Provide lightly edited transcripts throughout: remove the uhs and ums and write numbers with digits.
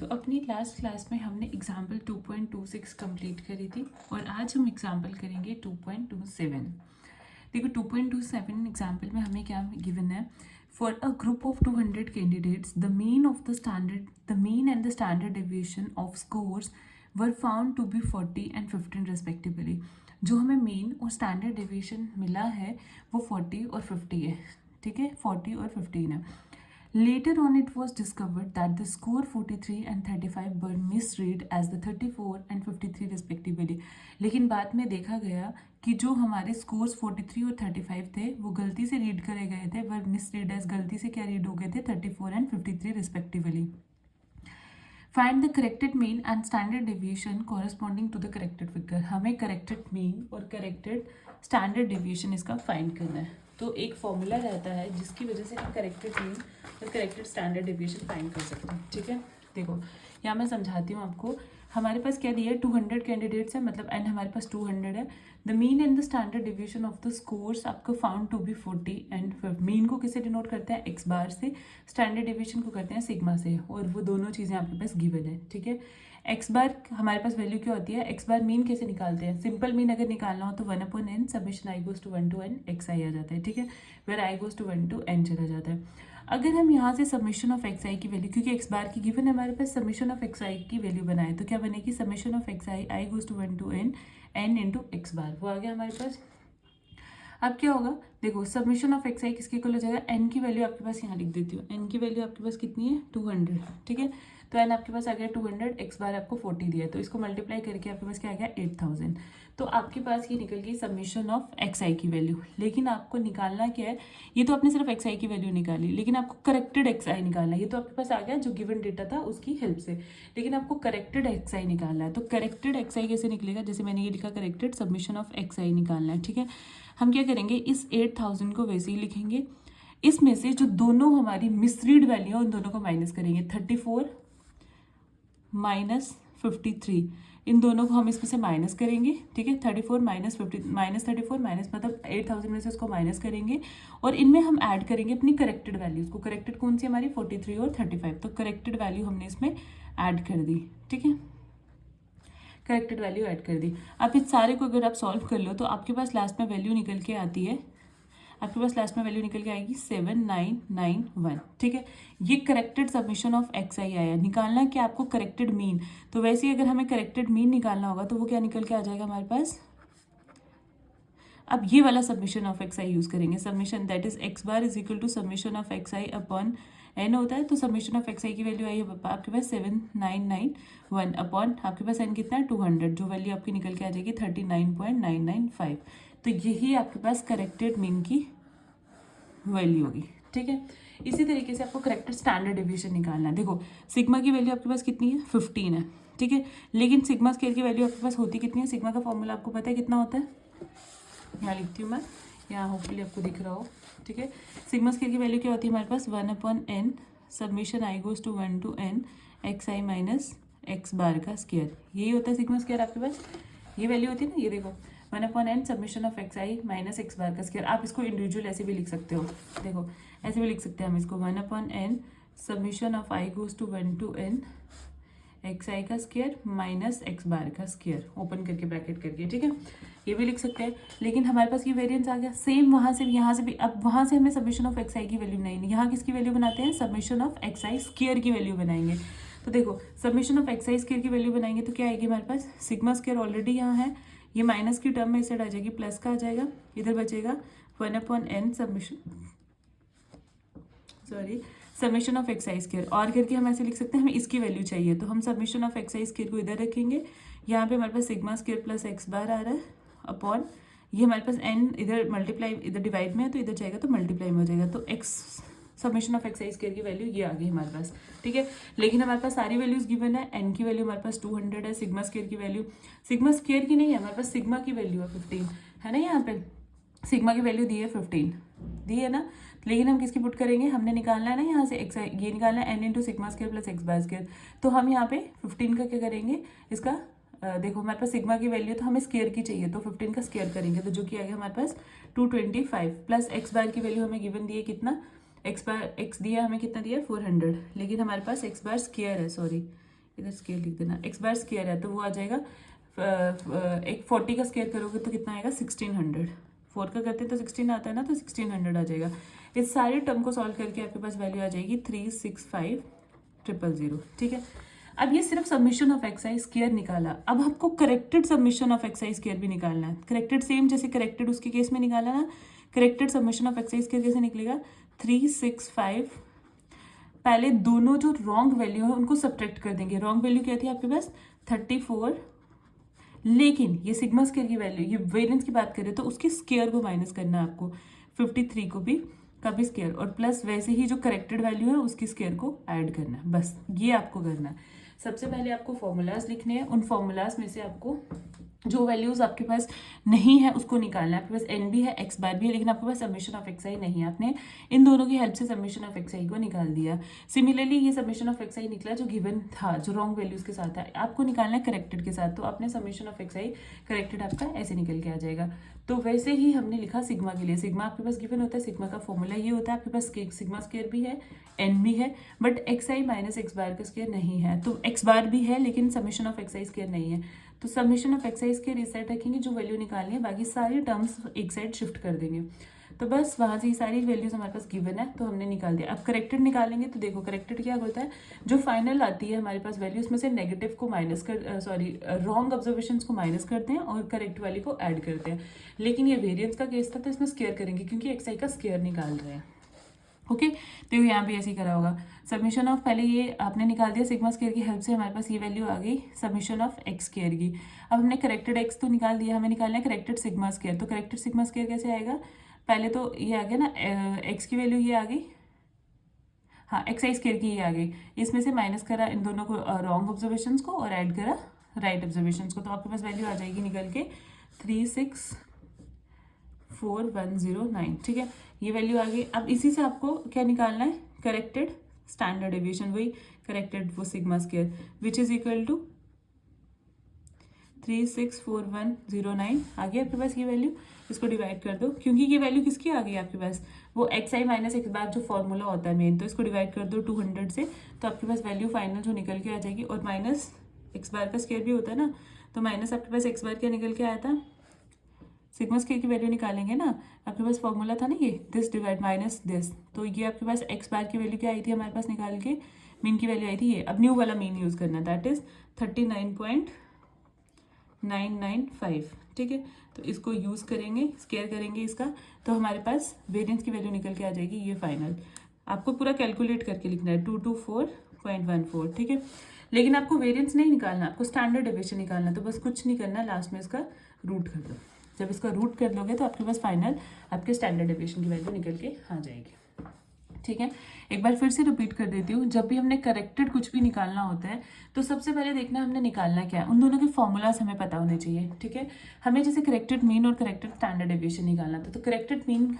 अपनी last class में हमने एग्जाम्पल 2.26 कंप्लीट करी थी और आज हम एग्जाम्पल करेंगे 2.27। देखो 2.27 एग्जाम्पल में हमें क्या गिवन है, for a group of 200 candidates the mean and the standard deviation of scores were found to be 40 and 15 respectively. जो हमें मीन और स्टैंडर्ड डेविएशन मिला है वो 40 और 50 है, ठीक है, 40 और 15 है। Later on, it was discovered that the score 43 and 35 were misread as the 34 and 53 respectively. लेकिन बाद में देखा गया कि जो हमारे स्कोर्स 43 और 35 थे वो गलती से रीड करे गए थे, वर मिसरीड एज गलती से क्या रीड हो गए थे 34 and 53 respectively. Find the corrected mean and standard deviation corresponding to the corrected figure. हमें corrected mean और corrected standard deviation इसका फाइंड करना है। तो एक फॉर्मूला रहता है जिसकी वजह से हम करेक्टेड मीन और करेक्टेड स्टैंडर्ड डेविएशन फाइंड कर सकते हैं, ठीक है। देखो यहाँ मैं समझाती हूँ आपको। हमारे पास क्या दिया है, 200 कैंडिडेट्स है, मतलब एंड हमारे पास 200 है। The mean and the standard deviation of the scores आपको found to be 40 and mean को किससे डिनोट करते हैं, एक्स बार से, स्टैंडर्ड डेविएशन को करते हैं सिग्मा से, और वो दोनों चीज़ें आपके पास गिवन है, ठीक है। एक्स बार हमारे पास वैल्यू क्या होती है, एक्स बार मीन कैसे निकालते हैं, सिंपल मीन अगर निकालना हो तो 1/n summation i goes to 1 to n x i आ जाता है, ठीक है, where i goes to 1 to n चला जाता है। अगर हम यहाँ से समेशन ऑफ एक्स आई की वैल्यू, क्योंकि एक्स बार की गिवन है हमारे पास, समेशन ऑफ एक्स आई की वैल्यू बनाए तो क्या बनेगी, summation of x i i goes to 1 to n n into x bar, वो आ गया हमारे पास। अब क्या होगा, देखो समेशन ऑफ एक्स आई किसके इक्वल हो जाएगा, एन की वैल्यू आपके पास यहाँ लिख देती हूँ, एन की वैल्यू आपके पास कितनी है 200, ठीक है। तो एन आपके पास आ गया 200, एक्स बार आपको 40 दिया है, तो इसको मल्टीप्लाई करके आपके पास क्या आ गया 8000। तो आपके पास ये निकल गई समेशन ऑफ एक्स आई की वैल्यू। लेकिन आपको निकालना क्या है, ये तो आपने सिर्फ एक्स आई की वैल्यू निकाली, लेकिन आपको करेक्टेड एक्स आई निकालना है। ये तो आपके पास आ गया जो गिवन डेटा था उसकी हेल्प से, लेकिन आपको करेक्टेड एक्स आई निकालना है। तो करेक्टेड एक्स आई कैसे निकलेगा, जैसे मैंने ये लिखा करेक्टेड समेशन ऑफ एक्स आई निकालना है, ठीक है। हम क्या करेंगे, इस 8000 को वैसे ही लिखेंगे, इसमें से जो दोनों हमारी मिसरीड वैल्यू है उन दोनों को माइनस करेंगे, 34 माइनस 53, इन दोनों को हम इसमें से माइनस करेंगे, ठीक है। 34 माइनस 50 माइनस 34 माइनस मतलब 8000 में से उसको माइनस करेंगे और इनमें हम ऐड करेंगे अपनी करेक्टेड वैल्यूज को। करेक्टेड कौन सी हमारी 43 और 35, तो करेक्टेड वैल्यू हमने इसमें ऐड कर दी, ठीक है, करेक्टेड वैल्यू ऐड कर दी। अब इस सारे को अगर आप सॉल्व कर लो तो आपके पास लास्ट में वैल्यू निकल के आती है, आपके पास लास्ट में वैल्यू निकल के आएगी 7991, ठीक है। ये करेक्टेड सबमिशन ऑफ एक्स आई आया। निकालना क्या आपको करेक्टेड मीन, तो वैसे ही अगर हमें करेक्टेड मीन निकालना होगा तो वो क्या निकल के आ जाएगा हमारे पास। अब ये वाला submission of x i use करेंगे, submission that is x bar is equal to submission of x i upon n होता है। तो सबमिशन ऑफ एक्स आई की वैल्यू आई है आपके पास 7991 अपॉन आपके पास एन कितना है 200, जो वैल्यू आपकी निकल के आ जाएगी 39.995। तो यही आपके पास करेक्टेड मीन की वैल्यू होगी, ठीक है। इसी तरीके से आपको करेक्टेड स्टैंडर्ड डेविएशन निकालना है। देखो सिग्मा की वैल्यू आपके पास कितनी है 15 है, ठीक है, लेकिन सिग्मा स्केयर की वैल्यू आपके पास होती कितनी है, सिग्मा का फॉर्मूला आपको पता है कितना होता है, यहाँ लिखती हूँ मैं, यहाँ होपफुली आपको दिख रहा हो, ठीक है। सिग्मा स्केयर की वैल्यू क्या होती है हमारे पास 1/n submission i goes to 1 to n x i minus x bar का स्केयर, यही होता है सिग्मा स्केयर आपके पास, ये वैल्यू होती है ना, ये देखो 1/n submission of x i minus x bar का स्केयर। आप इसको इंडिविजुअल ऐसे भी लिख सकते हो, देखो ऐसे भी लिख सकते हैं हम इसको 1/n submission of i goes to 1 to n x i का स्केयर माइनस एक्स बार का स्केयर, ओपन करके ब्रैकेट करके, ठीक है, ये भी लिख सकते हैं। लेकिन हमारे पास ये वेरिएंस आ गया सेम वहाँ से भी, यहाँ से भी। अब वहाँ से हमें सबमिशन ऑफ एक्स आई की वैल्यू नहीं, यहाँ किसकी वैल्यू बनाते हैं, submission of x I square की वैल्यू बनाएंगे। तो देखो submission of x I square की वैल्यू बनाएंगे तो क्या आएगी हमारे पास, सिग्मा स्केयर ऑलरेडी यहाँ है, ये माइनस की टर्म में इस साइड आ जाएगी, प्लस का आ जाएगा, इधर बचेगा 1/n summation of x I square, और करके हम ऐसे लिख सकते हैं हमें इसकी वैल्यू चाहिए, तो हम summation of x I square को इधर रखेंगे, यहाँ पे हमारे पास सिग्मा स्केयर प्लस एक्स बार आ रहा है अपॉन ये हमारे पास n इधर मल्टीप्लाई इधर डिवाइड में है तो इधर जाएगा तो मल्टीप्लाई में हो जाएगा, तो x summation of x I square की वैल्यू ये आ गई हमारे पास, ठीक है। लेकिन हमारे पास सारी वैल्यूज गिवन है, एन की वैल्यू हमारे पास 200 है, सिग्मा स्केयर की वैल्यू, सिग्मा स्केयर की नहीं है हमारे पास, सिग्मा की वैल्यू है 15 है ना, यहाँ पे सिग्मा की वैल्यू दी है 15 दी है ना, लेकिन हम किसकी पुट करेंगे, हमने निकालना है ना यहाँ से एक्स ये निकालना है n into sigma square plus x bar square, तो हम यहाँ पे 15 का क्या करेंगे, इसका देखो हमारे पास सिग्मा की वैल्यू तो हमें स्केयर की चाहिए, तो 15 का स्केयर करेंगे तो जो कि आएगा हमारे पास 225 प्लस एक्स बार की वैल्यू हमें गिवन दी है कितना, एक्स दिया हमें कितना दिया 400, लेकिन हमारे पास एक्स बार स्केयर है, सॉरी इधर स्केयर लिख देना, एक्स बार स्केयर है तो वो आ जाएगा एक 40 का स्केयर करोगे तो कितना आएगा 1600, 4 का करते हैं तो 16 आता है ना, तो 1600 आ जाएगा। इस सारे टर्म को सॉल्व करके आपके पास वैल्यू आ जाएगी 365000। ठीक है, अब ये सिर्फ submission of x I square निकाला, अब आपको corrected submission of x I square भी निकालना है। करेक्टेड सेम जैसे करेक्टेड उसके केस में निकाला ना, corrected submission of x I square कैसे निकलेगा 365, पहले दोनों जो रॉन्ग वैल्यू है उनको सब्ट्रैक्ट कर देंगे। रॉन्ग वैल्यू क्या थी आपके पास 34, लेकिन ये सिग्मा स्केयर की वैल्यू, ये वेरिएंस की बात करें तो उसके स्केयर को माइनस करना है आपको, 53 को भी का भी स्केयर, और प्लस वैसे ही जो करेक्टेड वैल्यू है उसकी स्केयर को ऐड करना है। बस ये आपको करना है। सबसे पहले आपको फॉर्मूलाज लिखने हैं, उन फॉर्मूलाज में से आपको जो वैल्यूज आपके पास नहीं है उसको निकालना है। आपके पास एन भी है, एक्स बार भी है, लेकिन आपके पास सबमिशन ऑफ एक्स आई नहीं है। आपने इन दोनों की हेल्प से सबमिशन ऑफ एक्स आई को निकाल दिया। सिमिलरली ये सबमिशन ऑफ एक्स आई निकला जो गिवन था, जो रॉन्ग वैल्यूज के साथ है, आपको निकालना है करेक्टेड के साथ। तो आपने submission of x I corrected आपका ऐसे निकल के आ जाएगा। तो वैसे ही हमने लिखा सिग्मा के लिए, सिग्मा आपके पास गिवन होता है, सिग्मा का फॉर्मूला ये होता है, आपके पास सिग्मा स्केयर भी है, एन भी है, but x i minus x bar का स्केयर नहीं है। तो एक्स बार भी है लेकिन submission of x I square नहीं है, तो submission of x I square इस साइड रखेंगे, जो वैल्यू निकालनी है बाकी सारी टर्म्स एक साइड शिफ्ट कर देंगे। तो बस वहाँ से ये सारी वैल्यूज हमारे पास गिवन है तो हमने निकाल दिया। अब करेक्टेड निकालेंगे तो देखो करेक्टेड क्या होता है, जो फाइनल आती है हमारे पास वैल्यू उसमें से नेगेटिव को माइनस कर, रॉन्ग ऑब्जर्वेशंस को माइनस करते हैं और करेक्ट वाली को ऐड करते हैं। लेकिन ये वेरिएंस का केस था तो इसमें स्केयर करेंगे क्योंकि एक्स आई का स्केयर निकाल रहे हैं। ओके, तो यहाँ भी ऐसे ही करा होगा। सबमिशन ऑफ, पहले ये आपने निकाल दिया सिग्मा स्केयर की हेल्प से, हमारे पास ये वैल्यू आ गई सबमिशन ऑफ एक्स स्केयर की। अब हमने करेक्टेड एक्स तो निकाल दिया, हमें निकालना है करेक्टेड सिग्मा स्केयर। तो करेक्टेड सिग्मा स्केयर कैसे आएगा, पहले तो ये आ गया ना एक्स की वैल्यू ये आ गई, हाँ एक्स आई स्केयर की ये आ गई, इसमें से माइनस करा इन दोनों को रॉन्ग ऑब्जर्वेशन को और ऐड करा राइट ऑब्जर्वेशन को, तो आपके पास वैल्यू आ जाएगी निकल के 364,109। ठीक है, ये वैल्यू आ गई। अब इसी से आपको क्या निकालना है, करेक्टेड स्टैंडर्ड डेविएशन, वही करेक्टेड वो sigma square which is equal to 364,109 आ गया आपके पास ये वैल्यू। इसको डिवाइड कर दो, क्योंकि ये वैल्यू किसकी आ गई आपके पास, वो एक्स आई माइनस एक्स बार जो फॉर्मूला होता है मेन, तो इसको डिवाइड कर दो 200 से, तो आपके पास वैल्यू फाइनल जो निकल के आ जाएगी। और माइनस एक्स बार का स्केयर भी होता है ना, तो माइनस आपके पास एक्स बार क्या निकल के आया था, सिग्मा स्केयर की वैल्यू निकालेंगे ना, आपके पास फॉर्मूला था ना ये दिस डिवाइड माइनस दिस, तो ये आपके पास एक्स बार की वैल्यू क्या आई थी हमारे पास निकाल के, मीन की वैल्यू आई थी ये। अब न्यू वाला मीन यूज करना, दैट इज 39.995। ठीक है, तो इसको यूज करेंगे, स्केयर करेंगे इसका, तो हमारे पास वेरिएंस की वैल्यू निकल के आ जाएगी ये फाइनल। आपको पूरा कैलकुलेट करके लिखना है 224.14। ठीक है, लेकिन आपको वेरिएंस नहीं निकालना, आपको स्टैंडर्ड डेविएशन निकालना। तो बस कुछ नहीं करना, लास्ट में इसका रूट कर दो। जब इसका रूट कर लोगे तो आपके पास फाइनल आपके स्टैंडर्ड डेविएशन की वैल्यू निकल के आ जाएगी। ठीक है, एक बार फिर से रिपीट कर देती हूँ, जब भी हमने करेक्टेड कुछ भी निकालना होता है तो सबसे पहले देखना हमने निकालना क्या है, उन दोनों के फॉर्मूलाज हमें पता होने चाहिए। ठीक है, हमें जैसे करेक्टेड मीन और करेक्टेड स्टैंडर्ड डेविएशन निकालना था, तो करेक्टेड मीन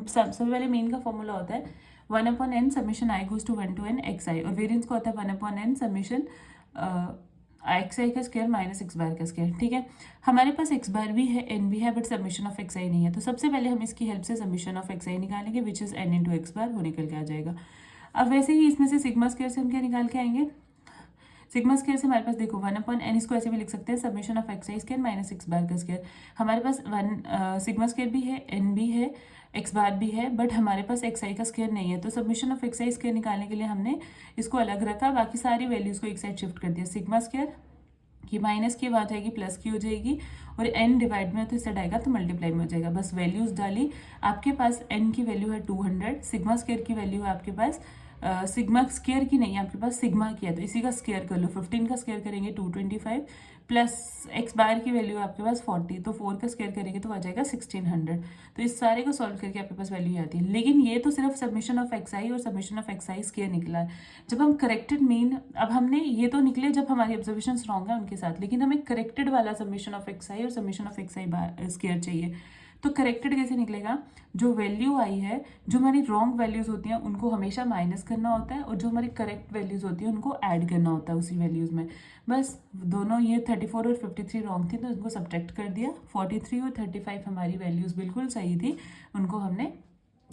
सबसे पहले मीन का फॉर्मूला होता है 1/n summation i goes to 1 to n xi, और वेरिएंस का होता है 1/n समीशन एक्स आई का स्क्वायर माइनस एक्स बार का स्क्वायर। ठीक है, हमारे पास एक्स बार भी है, एन भी है, बट सबमिशन ऑफ एक्स आई नहीं है। तो सबसे पहले हम इसकी हेल्प से सबमिशन ऑफ एक्स आई निकालेंगे which is n into x bar, वो निकल के आ जाएगा। अब वैसे ही इसमें से सिग्मा स्क्वायर से हम क्या निकाल के आएंगे, सिग्मा स्क्वायर से हमारे पास देखो 1/n, इसको ऐसे भी लिख सकते हैं submission of x i square minus x bar का स्क्वायर। हमारे पास सिग्मा स्क्वायर भी है, एन भी है, एक्स बार भी है, बट हमारे पास एक्स आई का स्क्वायर नहीं है। तो submission of x i square निकालने के लिए हमने इसको अलग रखा, बाकी सारी वैल्यूज को एक साइड शिफ्ट कर दिया। सिग्मा स्क्वायर की माइनस की बात आएगी प्लस की हो जाएगी, और n डिवाइड में तो इस साइड आएगा तो मल्टीप्लाई में हो जाएगा। बस वैल्यूज डाली, आपके पास n की वैल्यू है 200, सिग्मा स्क्वायर की वैल्यू है आपके पास सिग्मा स्क्वायर की नहीं है आपके पास, सिग्मा की है, तो इसी का स्क्वायर कर लो। 15 का स्क्वायर करेंगे 225, प्लस एक्स बार की वैल्यू है आपके पास 40, तो 4 का स्क्वायर करेंगे तो आ जाएगा 1600। तो इस सारे को सॉल्व करके आपके पास वैल्यू आती है। लेकिन ये तो सिर्फ सबमिशन ऑफ एक्स आई और submission of x i square निकला है। जब हम करेक्टेड मीन, अब हमने ये तो निकले जब हमारी ऑब्जर्वेशन रॉन्ग है उनके साथ, लेकिन हमें करेक्टेड वाला सबमिशन ऑफ एक्स आई और submission of x i square चाहिए। तो करेक्टेड कैसे निकलेगा, जो वैल्यू आई है, जो हमारी रॉन्ग वैल्यूज होती हैं उनको हमेशा माइनस करना होता है, और जो हमारी करेक्ट वैल्यूज होती हैं उनको ऐड करना होता है उसी वैल्यूज में। बस दोनों ये 34 और 53 रॉन्ग थी तो उनको सब्ट्रैक्ट कर दिया, 43 और 35 हमारी वैल्यूज बिल्कुल सही थी, उनको हमने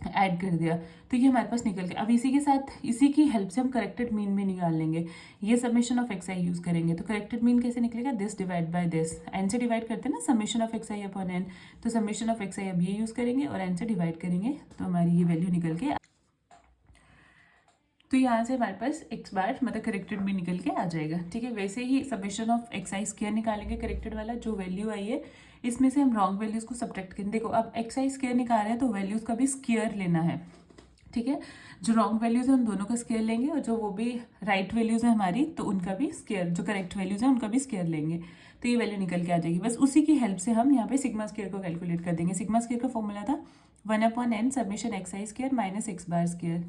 ऐड कर दिया, तो ये हमारे पास निकल गया। अब इसी के साथ इसी की हेल्प से हम करेक्टेड मीन भी निकाल लेंगे। ये summation of x i use करेंगे, तो करेक्टेड मीन कैसे निकलेगा, this divide by this, n से डिवाइड करते हैं ना summation of x i upon n, तो समेशन ऑफ एक्स आई अब ये यूज़ करेंगे और एन से डिवाइड करेंगे, तो हमारी ये वैल्यू निकल के, तो यहाँ से हमारे पास एक्स बार मतलब करेक्टेड मीन निकल के आ जाएगा। ठीक है, वैसे ही summation of x i square निकालेंगे करेक्टेड वाला, जो वैल्यू आई है इसमें से हम रॉन्ग वैल्यूज को सब्ट्रैक्ट करेंगे। देखो अब एक्स आई स्क्वायर निकाल रहे हैं तो वैल्यूज का भी स्क्वायर लेना है। ठीक है, जो रॉन्ग वैल्यूज है उन दोनों का स्क्वायर लेंगे और जो वो भी राइट वैल्यूज है हमारी, तो उनका भी स्क्वायर, जो करेक्ट वैल्यूज है उनका भी स्क्वायर लेंगे, तो ये वैल्यू निकल के आ जाएगी। बस उसी की हेल्प से हम यहाँ पे सिग्मा स्क्वायर को कैलकुलेट कर देंगे। सिग्मा स्क्वायर का फॉर्मूला था 1/n summation x i square minus x bar square.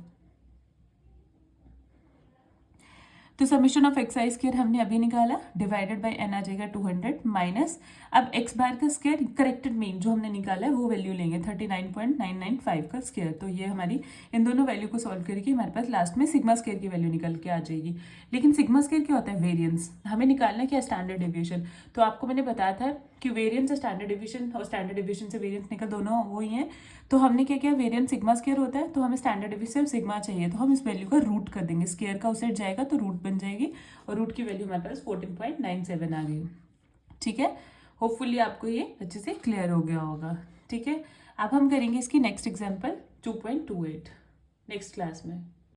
तो summation of x i square हमने अभी निकाला, डिवाइडेड बाय एन आ जाएगा 200 माइनस, अब एक्स बार का स्क्वायर करेक्टेड मीन जो हमने निकाला है वो वैल्यू लेंगे 39.995 का स्क्वायर। तो ये हमारी इन दोनों वैल्यू को सॉल्व करके हमारे पास लास्ट में सिग्मा स्क्वायर की वैल्यू निकल के आ जाएगी। लेकिन सिग्मा स्क्वायर क्या होता है, वेरियंस, हमें निकालना है क्या, स्टैंडर्ड डेविएशन। तो आपको मैंने बताया था कि वेरियंस स्टैंडर्ड डेविएशन और स्टैंडर्ड डेविएशन से वेरियंस निकल दोनों वही हैं। तो हमने क्या किया, वेरियंस सिग्मा स्क्वायर होता है तो हमें स्टैंडर्ड डेविएशन सिग्मा चाहिए, तो हम इस वैल्यू का रूट कर देंगे, स्क्वायर का उस साइड जाएगा तो रूट बन जाएगी और रूट की वैल्यू हमारे पास 14.97 आ गई। ठीक है, होपफुली आपको ये अच्छे से क्लियर हो गया होगा। ठीक है, अब हम करेंगे इसकी नेक्स्ट एग्जाम्पल 2.28 नेक्स्ट क्लास में।